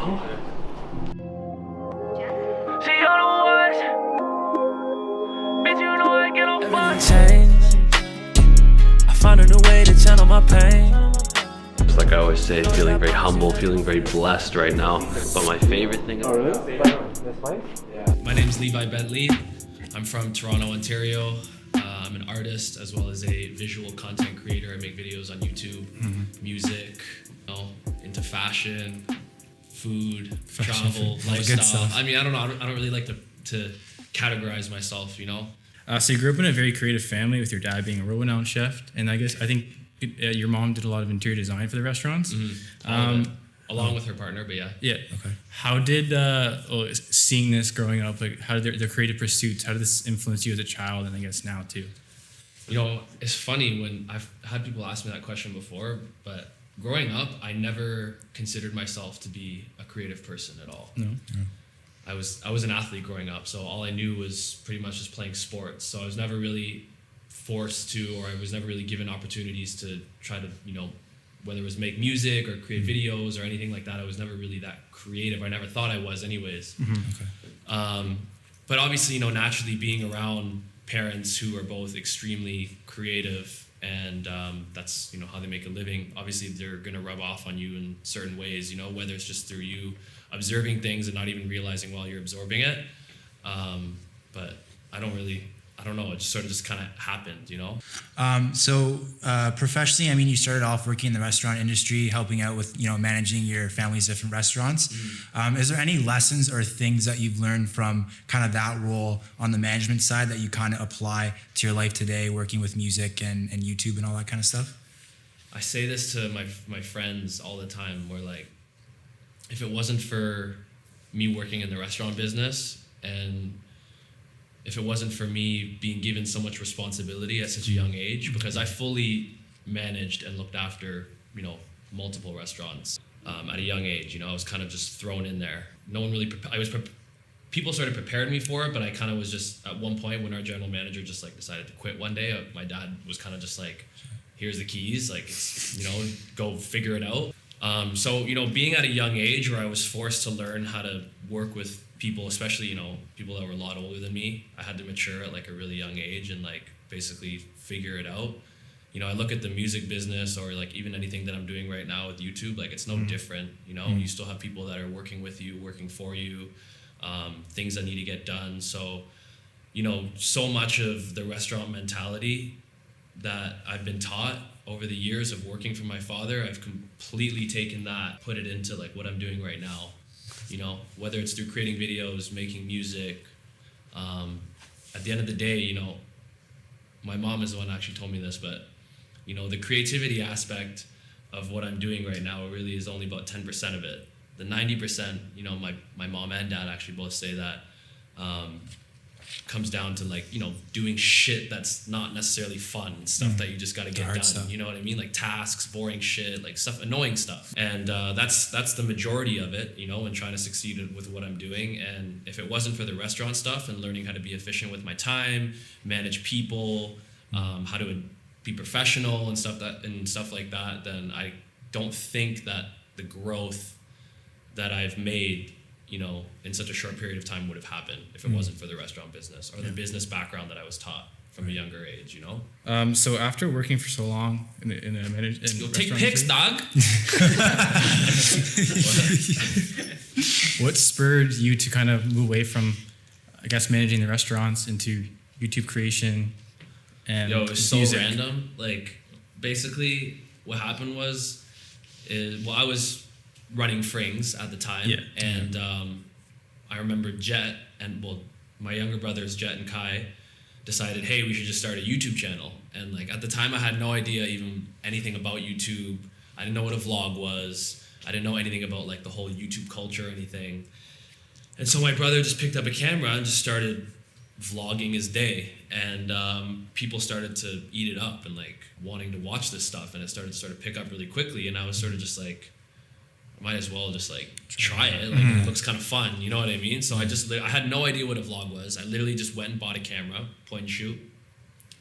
I found a new way to channel my pain. Just like I always say, feeling very humble, feeling very blessed right now. But my favorite thing... Oh, really? My name's Levi Bent-Lee. I'm from Toronto, Ontario. I'm an artist as well as a visual content creator. I make videos on YouTube, music, into fashion, food, travel, lifestyle. I mean, I don't know. I don't really like to categorize myself, So you grew up in a very creative family with your dad being a world-renowned chef, and I think your mom did a lot of interior design for the restaurants. Along with her partner, but yeah. Yeah. Okay. How did seeing this growing up, like how did their creative pursuits, how did this influence you as a child, and I guess now too? It's funny when I've had people ask me that question before, but growing up, I never considered myself to be a creative person at all. No. I was an athlete growing up, so all I knew was pretty much just playing sports. So I was never really forced to, or I was never really given opportunities to try to, whether it was make music or create videos or anything like that. I was never really that creative. I never thought I was anyways. Okay. But obviously, naturally being around parents who are both extremely creative and that's, how they make a living. Obviously, they're going to rub off on you in certain ways, whether it's just through you observing things and not even realizing while you're absorbing it. But I don't know. It just sort of just kind of happened, So professionally, I mean, you started off working in the restaurant industry, helping out with, managing your family's different restaurants. Is there any lessons or things that you've learned from kind of that role on the management side that you kind of apply to your life today, working with music and YouTube and all that kind of stuff? I say this to my friends all the time. We're like, if it wasn't for me working in the restaurant business and if it wasn't for me being given so much responsibility at such a young age, because I fully managed and looked after, multiple restaurants at a young age. I was kind of just thrown in there. No one really, people sort of prepared me for it, but I kind of was just, at one point when our general manager just decided to quit one day, my dad was kind of just like, here's the keys, go figure it out. So, being at a young age where I was forced to learn how to work with people, especially, people that were a lot older than me, I had to mature at a really young age and basically figure it out. I look at the music business or even anything that I'm doing right now with YouTube, it's no different, you still have people that are working with you, working for you, things that need to get done. So, so much of the restaurant mentality that I've been taught over the years of working for my father, I've completely taken that, put it into what I'm doing right now. Whether it's through creating videos, making music. At the end of the day, my mom is the one who actually told me this, but the creativity aspect of what I'm doing right now really is only about 10% of it. The 90%, my mom and dad actually both say that comes down to doing shit that's not necessarily fun, stuff that you just got to get done. Stuff. You know what I mean? Tasks, boring shit, stuff, annoying stuff. And that's the majority of it, in trying to succeed with what I'm doing. And if it wasn't for the restaurant stuff and learning how to be efficient with my time, manage people, how to be professional and stuff like that, then I don't think that the growth that I've made in such a short period of time would have happened if it wasn't for the restaurant business or the business background that I was taught from a younger age, So after working for so long in You'll take pics, dog. What spurred you to kind of move away from, I guess, managing the restaurants into YouTube creation and it was so music? random. Basically, what happened was, I was running Frings at the time, and I remember Jet and my younger brothers Jet and Kai decided, hey, we should just start a YouTube channel. And at the time I had no idea even anything about YouTube. I didn't know what a vlog was. I didn't know anything about the whole YouTube culture or anything. And so my brother just picked up a camera and just started vlogging his day, and people started to eat it up and wanting to watch this stuff, and it started to sort of pick up really quickly, and I was sort of just might as well just try it. It looks kind of fun, you know what I mean? So I had no idea what a vlog was. I literally just went and bought a camera, point and shoot,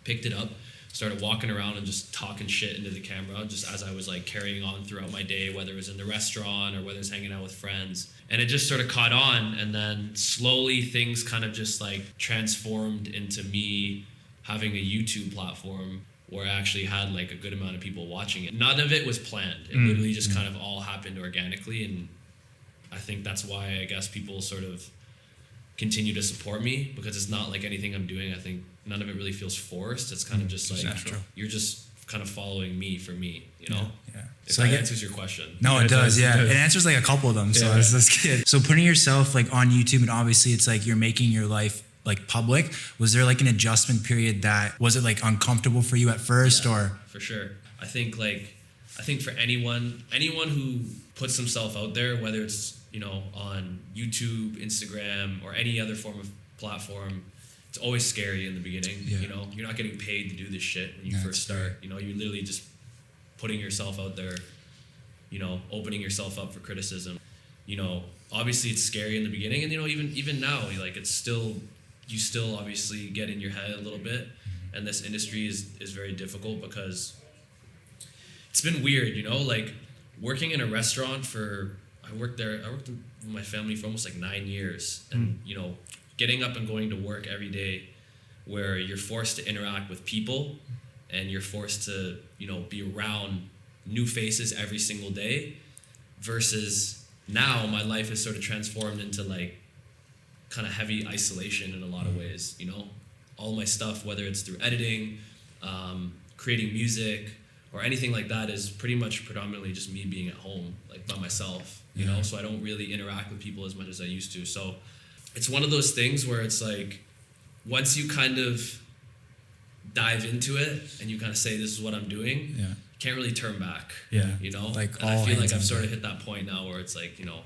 picked it up, started walking around and just talking shit into the camera just as I was like carrying on throughout my day, whether it was in the restaurant or whether it was hanging out with friends. And it just sort of caught on, and then slowly things kind of just like transformed into me having a YouTube platform where I actually had like a good amount of people watching it. None of it was planned. It literally just kind of all happened organically, and I think that's why I guess people sort of continue to support me, because it's not like anything I'm doing. I think none of it really feels forced. It's kind of just like natural. You're just kind of following me for me, you know? Yeah. If So that I get- answers your question. No, it does. Yeah, it answers like a couple of them. So Yeah. that's good. So putting yourself like on YouTube, and obviously it's like you're making your life like public. Was there like an adjustment period that was it like uncomfortable for you at first, Yeah, or? for sure. I think for anyone who puts themselves out there, whether it's, you know, on YouTube, Instagram, or any other form of platform, it's always scary in the beginning. Yeah. You know, you're not getting paid to do this shit when you That's first start. You know, you're literally just putting yourself out there, you know, opening yourself up for criticism. You know, obviously it's scary in the beginning, and you know, even now, like you still obviously get in your head a little bit, and this industry is very difficult because it's been weird, you know, like working in a restaurant I worked with my family for almost like 9 years, and you know, getting up and going to work every day where you're forced to interact with people and you're forced to, you know, be around new faces every single day, versus now my life has sort of transformed into like kind of heavy isolation in a lot of ways, you know. All my stuff, whether it's through editing, creating music, or anything like that, is pretty much predominantly just me being at home, like by myself, you know. So I don't really interact with people as much as I used to. So it's one of those things where it's like, once you kind of dive into it and you kind of say, this is what I'm doing, Yeah. can't really turn back. Yeah. You know? Like and I all feel hands like I've on sort deck. of hit that point now where it's like, you know,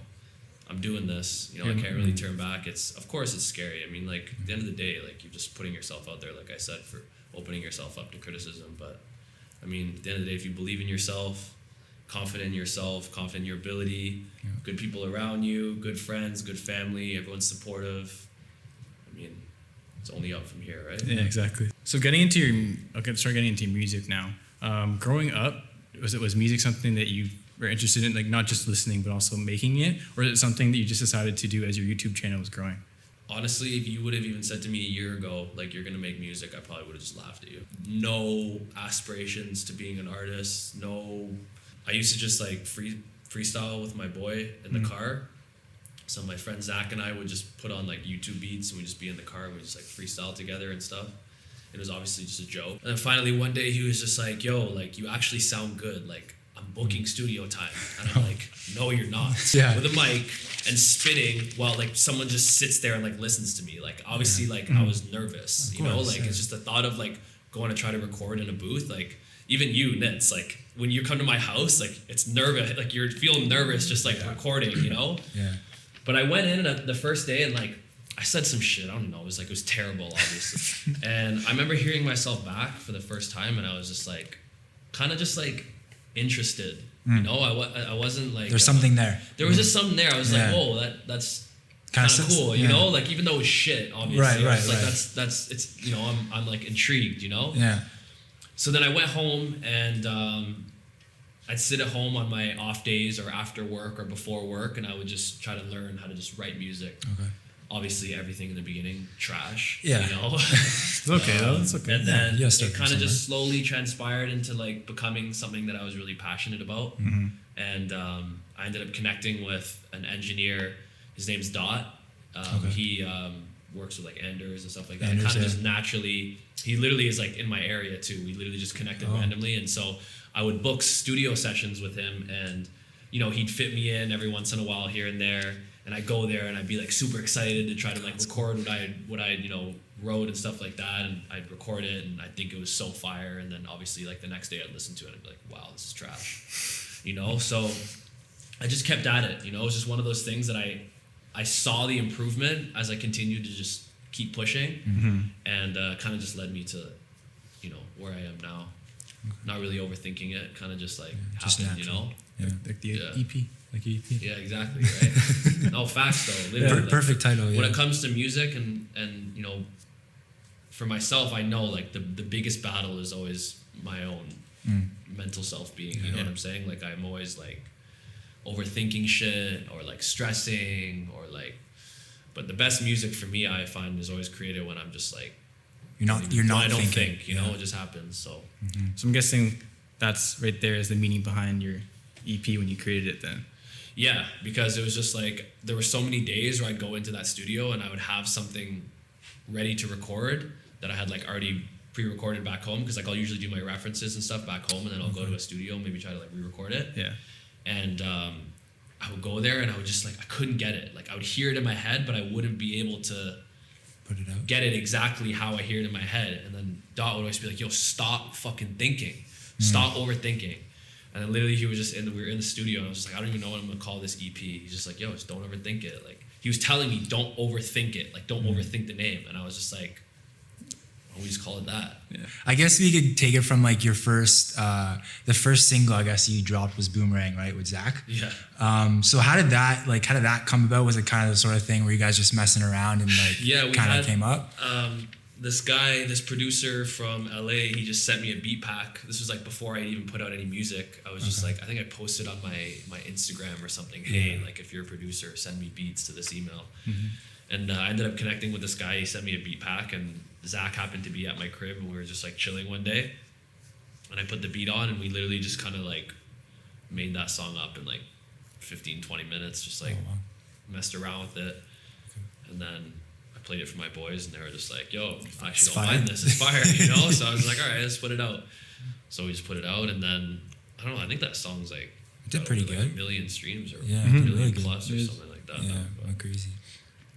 I'm doing this, you know, I can't really turn back. Of course it's scary. I mean, like at the end of the day, like you're just putting yourself out there, like I said, for opening yourself up to criticism. But I mean, at the end of the day, if you believe in yourself, confident in yourself, confident in your ability, good people around you, good friends, good family, everyone's supportive, I mean, it's only up from here, right? Yeah, exactly. So start getting into your music now. Growing up, was music something that you were interested in, like not just listening but also making it, or is it something that you just decided to do as your YouTube channel was growing? Honestly, if you would have even said to me a year ago, like, you're gonna make music, I probably would have just laughed at you. No aspirations to being an artist. No, I used to just like freestyle with my boy in the car. So my friend Zach and I would just put on like YouTube beats, and we'd just be in the car and we'd just like freestyle together and stuff. It was obviously just a joke. And then finally one day he was just like, yo, like, you actually sound good. Like, I'm booking studio time. And I'm like, no, you're not. Yeah. With a mic and spitting while like someone just sits there and like listens to me. Like, obviously, like I was nervous, Of you know, course, like yeah. it's just the thought of like going to try to record in a booth. Like, even you, Nitz, like when you come to my house, like it's nervous, like you're feeling nervous just like recording, you know? Yeah. But I went in the first day and like I said some shit. I don't know. It was terrible, obviously. And I remember hearing myself back for the first time, and I was just like, kind of just like interested. You know, I wasn't like. There's something there. There was just something there. I was Yeah. like, whoa, that's Kinda kind of sense- cool. You yeah. know, like even though it was shit, obviously. Right, I was right, like, right. that's it's, you know, I'm like intrigued. You know. Yeah. So then I went home and I'd sit at home on my off days or after work or before work, and I would just try to learn how to just write music. Okay. Obviously, everything in the beginning, trash. Yeah. You know? It's okay though. It's okay. And then you gotta start it from kind of just slowly transpired into like becoming something that I was really passionate about. Mm-hmm. And I ended up connecting with an engineer. His name's Dot. He works with like endeavours and stuff like that. Endeavours, Kind of yeah. just naturally, he literally is like in my area too. We literally just connected randomly, and so I would book studio sessions with him, and you know, he'd fit me in every once in a while here and there, and I'd go there and I'd be like super excited to try to like record what I you know wrote and stuff like that, and I'd record it and I'd think it was so fire, and then obviously like the next day I'd listen to it and I'd be like, wow, this is trash, you know. So I just kept at it, you know. It was just one of those things that I saw the improvement as I continued to just keep pushing, and kind of just led me to, you know, where I am now. Not really overthinking it, kind of just like just happened, you natural. know. Yeah. Like the Yeah. EP, like your EP. Yeah, exactly. Right. No, facts though. Literally, like, Perfect title. Yeah. when it comes to music and you know, for myself, I know like the biggest battle is always my own mental self-being. You know what I'm saying? Like I'm always like overthinking shit or like stressing or like, but the best music for me, I find, is always created when I'm just like, I don't thinking, think, you know, it just happens. So So I'm guessing that's right there is the meaning behind your EP when you created it then. yeah, because it was just like, there were so many days where I'd go into that studio and I would have something ready to record that I had like already pre-recorded back home, because like I'll usually do my references and stuff back home, and then I'll go to a studio and maybe try to like re-record it. Yeah. And I would go there and I would just like, I couldn't get it. Like I would hear it in my head, but I wouldn't be able to put it out. get it exactly how I hear it in my head. And then Dot would always be like, yo, stop fucking thinking. Stop overthinking. And then literally we were in the studio and I was just like, I don't even know what I'm gonna call this EP. He's just like, yo, just don't overthink it. Like he was telling me, don't overthink it. Like don't overthink the name. And I was just like, why don't we just call it that? Yeah. I guess we could take it from like your first, the first single I guess you dropped was Boomerang, right, with Zach? Yeah. So how did that come about? Was it kind of the sort of thing where you guys just messing around and like kind of came up? This producer from LA, he just sent me a beat pack. This was like before I even put out any music. I was just like, I think I posted on my Instagram or something, hey, like if you're a producer, send me beats to this email. And I ended up connecting with this guy. He sent me a beat pack, and Zach happened to be at my crib, and we were just like chilling one day. And I put the beat on, and we literally just kind of like made that song up in like 15, 20 minutes, just like messed around with it. And then I played it for my boys, and they were just like, yo, I actually don't mind this. It's fire, you know? So I was like, all right, let's put it out. So we just put it out, and then, I don't know, I think that song's like, it did pretty like good. 1 million streams or Yeah, 1 million really plus good. or something like that. Yeah, But went crazy.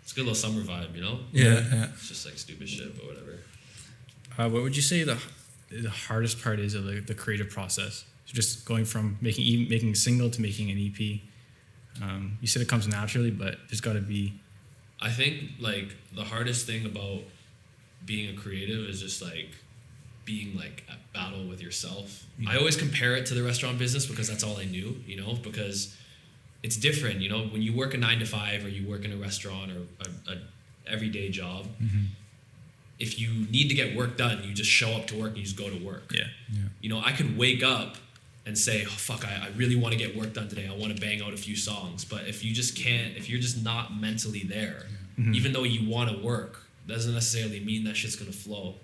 it's a good little summer vibe, you know? Yeah. It's just like stupid shit, but whatever. What would you say the hardest part is of the creative process? So just going from making a single to making an EP. You said it comes naturally, but there's got to be. I think like the hardest thing about being a creative is just like being like at battle with yourself. I always compare it to the restaurant business because that's all I knew, you know, because it's different, you know, when you work a 9 to 5 or you work in a restaurant or a everyday job, if you need to get work done, you just show up to work and you just go to work. Yeah. You know, I could wake up and say, oh, fuck, I really want to get work done today. I want to bang out a few songs. But if you just can't, if you're just not mentally there, even though you want to work, doesn't necessarily mean that shit's going to flow.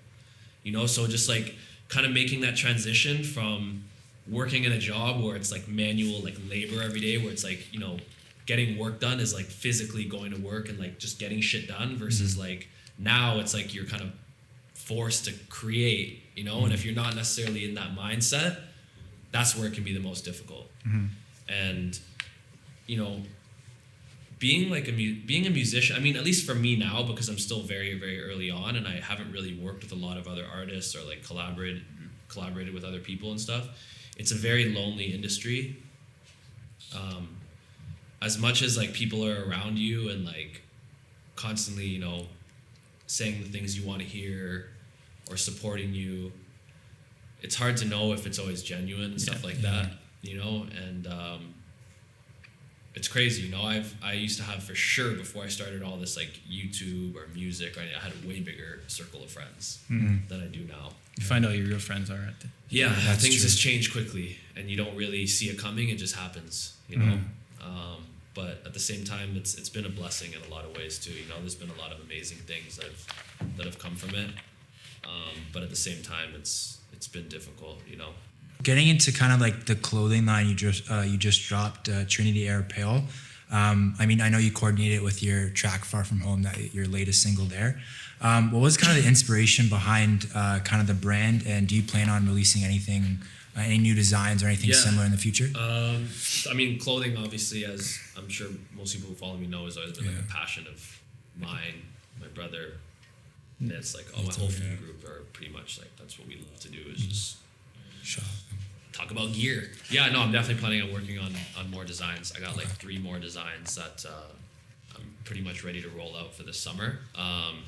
You know, so just like kind of making that transition from working in a job where it's like manual, like labor every day, where it's like, you know, getting work done is like physically going to work and like just getting shit done versus like now it's like you're kind of forced to create, you know, and if you're not necessarily in that mindset, that's where it can be the most difficult. And, you know, being like being a musician, I mean, at least for me now, because I'm still very, very early on and I haven't really worked with a lot of other artists or like collaborated with other people and stuff, it's a very lonely industry. As much as like people are around you and like constantly, you know, saying the things you want to hear or supporting you, it's hard to know if it's always genuine and stuff like that, you know, and it's crazy, you know. I used to have, for sure, before I started all this like YouTube or music, right, I had a way bigger circle of friends than I do now. You find out who your real friends are at the. Yeah, that's things true. just change quickly and you don't really see it coming, it just happens, you know. But at the same time, it's been a blessing in a lot of ways too, you know. There's been a lot of amazing things that have come from it, but at the same time it's been difficult, you know. Getting into kind of like the clothing line you just dropped, Trinity Air Apparel. I mean, I know you coordinated with your track Far From Home, your latest single there. What was kind of the inspiration behind kind of the brand, and do you plan on releasing anything, any new designs or anything similar in the future? I mean, clothing, obviously, as I'm sure most people who follow me know, has always been like a passion of mine, my brother. And it's like, my whole friend group are pretty much like, that's what we love to do, is just talk about gear. Yeah, no, I'm definitely planning on working on more designs. I got like 3 more designs that I'm pretty much ready to roll out for this summer.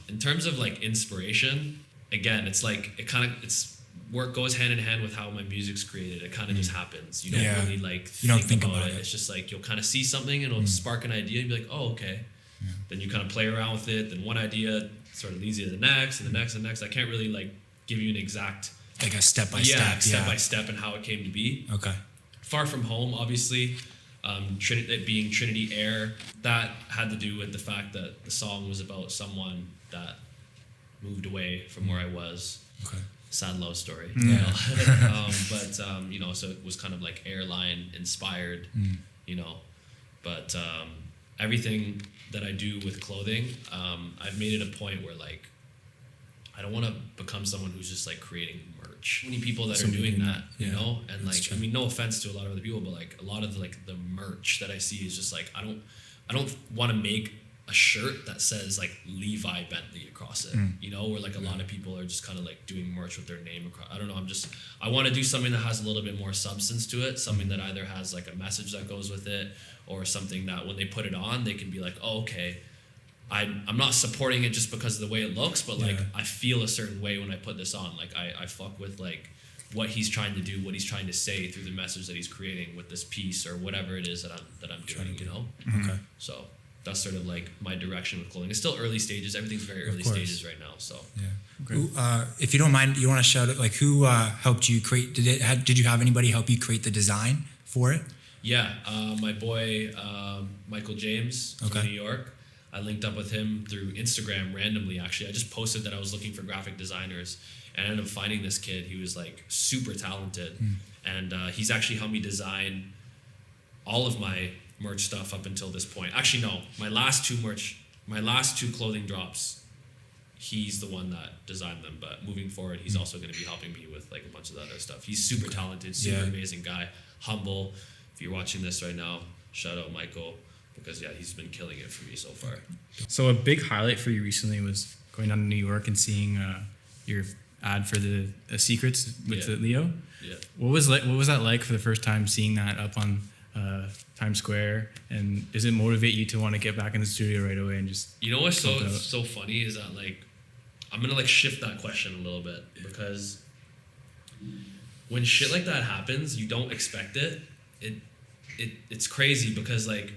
In terms of like inspiration, again, it's like it's work goes hand in hand with how my music's created. It kind of just happens. You don't really like think about it. It's just like you'll kind of see something and it'll spark an idea and be like, oh, okay. then you kind of play around with it, then one idea sort of leads you to the next and the next and the next. I can't really like give you an exact Like a step by step and how it came to be. Okay. Far From Home, obviously, it being Trinity Air, that had to do with the fact that the song was about someone that moved away from where I was. Okay. Sad love story. Yeah. You know? You know, so it was kind of like airline inspired, you know, but everything that I do with clothing, I've made it a point where like, I don't want to become someone who's just like creating merch. Many people that are doing that, you know, and like, I mean, no offense to a lot of other people, but like a lot of the merch that I see is just like, I don't want to make a shirt that says like Levi Bent-Lee across it, you know, where like a lot of people are just kind of like doing merch with their name across. I don't know. I want to do something that has a little bit more substance to it, something that either has like a message that goes with it or something that when they put it on, they can be like, oh, okay, I'm not supporting it just because of the way it looks, but like I feel a certain way when I put this on. Like I fuck with like what he's trying to do, what he's trying to say through the message that he's creating with this piece or whatever it is that I'm doing, you know? Okay. So that's sort of like my direction with clothing. It's still early stages. Everything's very early stages right now. So Who, if you don't mind, you want to shout out like who helped you create? Did you have anybody help you create the design for it? Yeah, my boy Michael James from New York. I linked up with him through Instagram randomly. Actually, I just posted that I was looking for graphic designers, and I ended up finding this kid. He was like super talented, and he's actually helped me design all of my merch stuff up until this point. Actually, no, my last two clothing drops, he's the one that designed them. But moving forward, he's also going to be helping me with like a bunch of the other stuff. He's super talented, super amazing guy, humble. If you're watching this right now, shout out Michael, because he's been killing it for me so far. So a big highlight for you recently was going down to New York and seeing your ad for the Secrets with Leo. Yeah. What was that like for the first time seeing that up on Times Square? And does it motivate you to want to get back in the studio right away and just? You know what's so funny is that like I'm gonna like shift that question a little bit, because when shit like that happens, you don't expect it. It's crazy because like,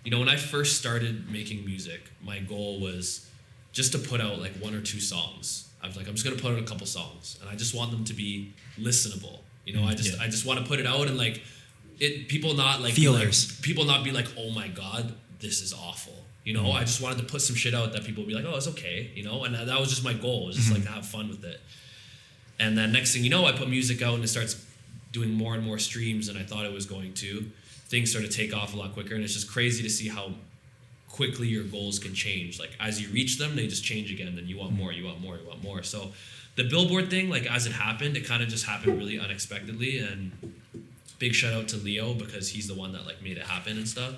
you know, when I first started making music, my goal was just to put out like one or two songs. I was like, I'm just gonna put out a couple songs, and I just want them to be listenable. You know, I just want to put it out and like people not like feelers. People not be like, oh my god, this is awful. You know, I just wanted to put some shit out that people would be like, oh, it's okay. You know, and that was just my goal. It was just like to have fun with it. And then next thing you know, I put music out and it starts doing more and more streams than I thought it was going to. Things sort of take off a lot quicker, and it's just crazy to see how quickly your goals can change. Like as you reach them, they just change again. Then you want more, you want more, you want more. So the Billboard thing, like as it happened, it kind of just happened really unexpectedly. And big shout out to Leo, because he's the one that like made it happen and stuff.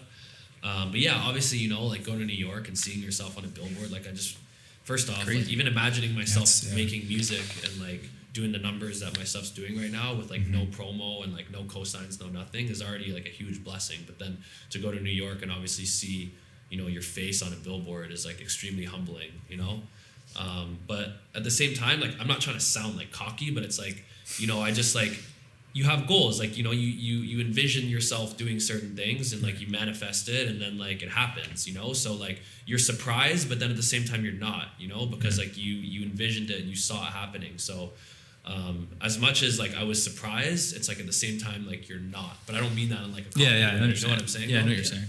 But yeah, obviously, you know, like going to New York and seeing yourself on a billboard, like I just, first off, like even imagining myself making music and like doing the numbers that my stuff's doing right now with like no promo and like no cosigns, no nothing, is already like a huge blessing. But then to go to New York and obviously see, you know, your face on a billboard is like extremely humbling, you know? But at the same time, like I'm not trying to sound like cocky, but it's like, you know, I just like, you have goals, like, you know, you envision yourself doing certain things and like you manifest it and then like it happens, you know? So like you're surprised, but then at the same time you're not, you know, because like you envisioned it and you saw it happening. So as much as like I was surprised, it's like at the same time like you're not. But I don't mean that in like a cocky way. I know you know what I'm saying? Yeah, I know what you're saying.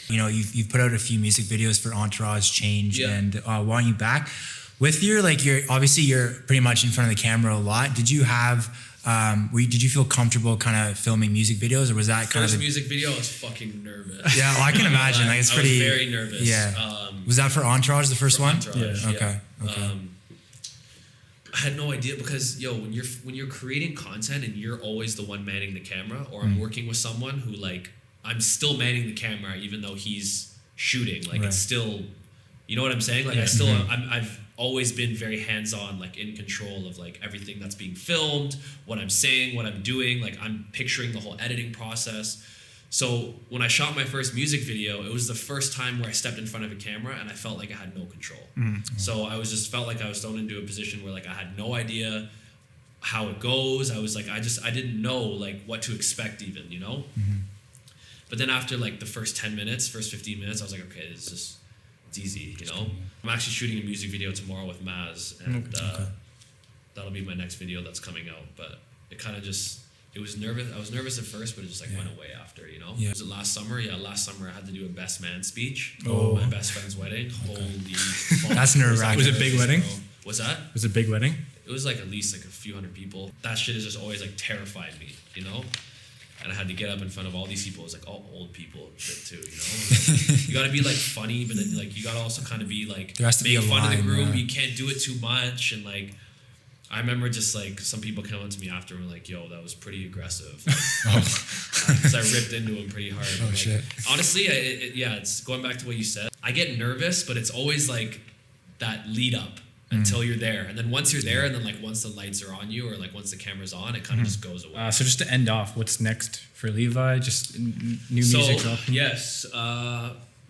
You know, you've put out a few music videos for Entourage, Change, and Want You Back. With your obviously you're pretty much in front of the camera a lot. Did you have did you feel comfortable kind of filming music videos, or was that kind of first music video? I was fucking nervous. Yeah, well, I can imagine. Like it's pretty. I was very nervous. Yeah. Was that for Entourage, the first one? Entourage, yeah. Okay. I had no idea, because when you're creating content and you're always the one manning the camera, or I'm working with someone who like I'm still manning the camera even though he's shooting. Like it's still, you know what I'm saying? Like I've always been very hands-on, like in control of like everything that's being filmed, what I'm saying, what I'm doing. Like I'm picturing the whole editing process. So when I shot my first music video, it was the first time where I stepped in front of a camera and I felt like I had no control. So I felt like I was thrown into a position where like I had no idea how it goes. I was like, I didn't know like what to expect even, you know? But then after like the first 10 minutes, first 15 minutes, I was like, okay, It's easy, you know. I'm actually shooting a music video tomorrow with Maz, and that'll be my next video that's coming out. But it kind of just, I was nervous at first, but it just like went away after, you know. Was it last summer? Yeah, last summer I had to do a best man speech at my best friend's wedding. Holy fuck. That's nerve-wracking. Was it a big wedding? What's that? Was it a big wedding? It was like at least like a few hundred people. That shit has just always like terrified me, you know? And I had to get up in front of all these people. It was like all old people shit too, you know? Like, you gotta be like funny, but then like you gotta also kind of be like, there has to make be a fun line, of the group. yeah. You can't do it too much. And like, I remember just like some people came up to me after and were like, yo, that was pretty aggressive. Because I ripped into him pretty hard. Oh, like, shit. Honestly, it's going back to what you said. I get nervous, but it's always like that lead up until you're there. And then once you're there, and then like once the lights are on you or like once the camera's on, it kind of just goes away. So just to end off, what's next for Levi? Just new music dropping? Yes,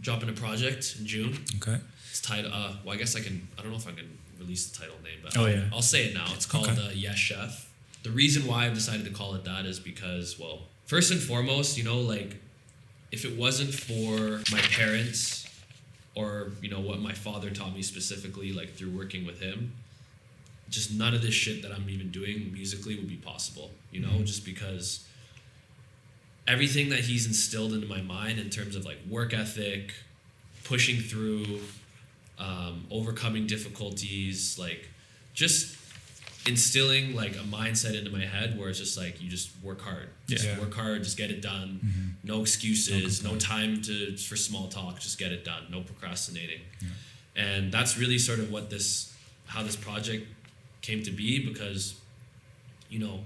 dropping a project in June. Okay. It's titled, well, I guess I don't know if I can release the title name, but Oh, I'll say it now. It's called Yes Chef. The reason why I've decided to call it that is because, well, first and foremost, you know, like if it wasn't for my parents or, you know, what my father taught me specifically, like through working with him, just none of this shit that I'm even doing musically would be possible, you know, just because everything that he's instilled into my mind in terms of like work ethic, pushing through, overcoming difficulties, like just instilling like a mindset into my head where it's just like you just work hard, work hard, just get it done, no excuses, no time for small talk, just get it done, no procrastinating. And that's really sort of how this project came to be, because you know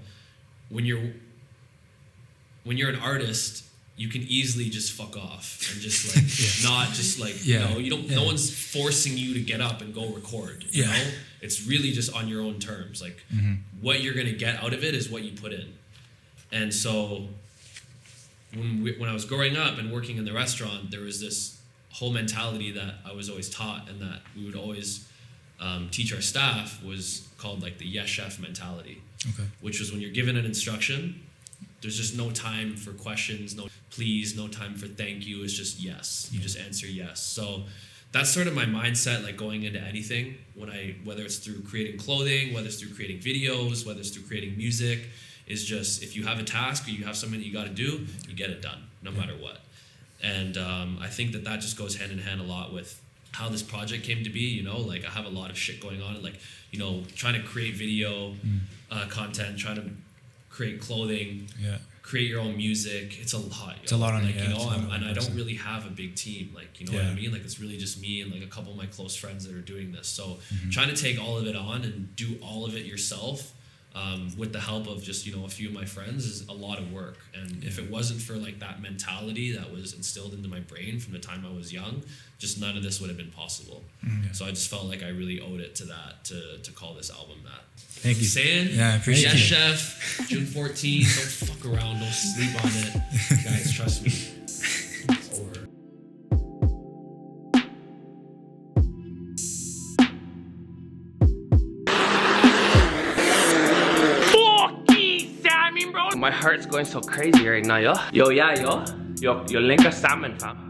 when you're an artist, you can easily just fuck off and just like not just like you know, you don't no one's forcing you to get up and go record, you know. It's really just on your own terms. Like what you're gonna get out of it is what you put in. And so when I was growing up and working in the restaurant, there was this whole mentality that I was always taught and that we would always teach our staff, was called like the yes chef mentality. Which was when you're given an instruction, there's just no time for questions, no please, no time for thank you. It's just yes. You just answer yes. So that's sort of my mindset, like going into anything, whether it's through creating clothing, whether it's through creating videos, whether it's through creating music, is just if you have a task or you have something that you got to do, you get it done, no matter what. And I think that just goes hand in hand a lot with how this project came to be. You know, like I have a lot of shit going on, like, you know, trying to create video content, trying to create clothing, create your own music. It's a lot. It's a lot on like, you. You know, and I don't really have a big team. Like, you know what I mean? Like, it's really just me and like a couple of my close friends that are doing this. So trying to take all of it on and do all of it yourself, with the help of just, you know, a few of my friends, is a lot of work. And if it wasn't for like that mentality that was instilled into my brain from the time I was young, just none of this would have been possible. So I just felt like I really owed it to that, to call this album that. Thank you. Saying, I appreciate Yes it. Chef, June 14th. Don't fuck around. Don't sleep on it, guys. Trust me. It's over. My heart's going so crazy right now, yo. Yo, yeah, yo. Yo, link us sammen, fam.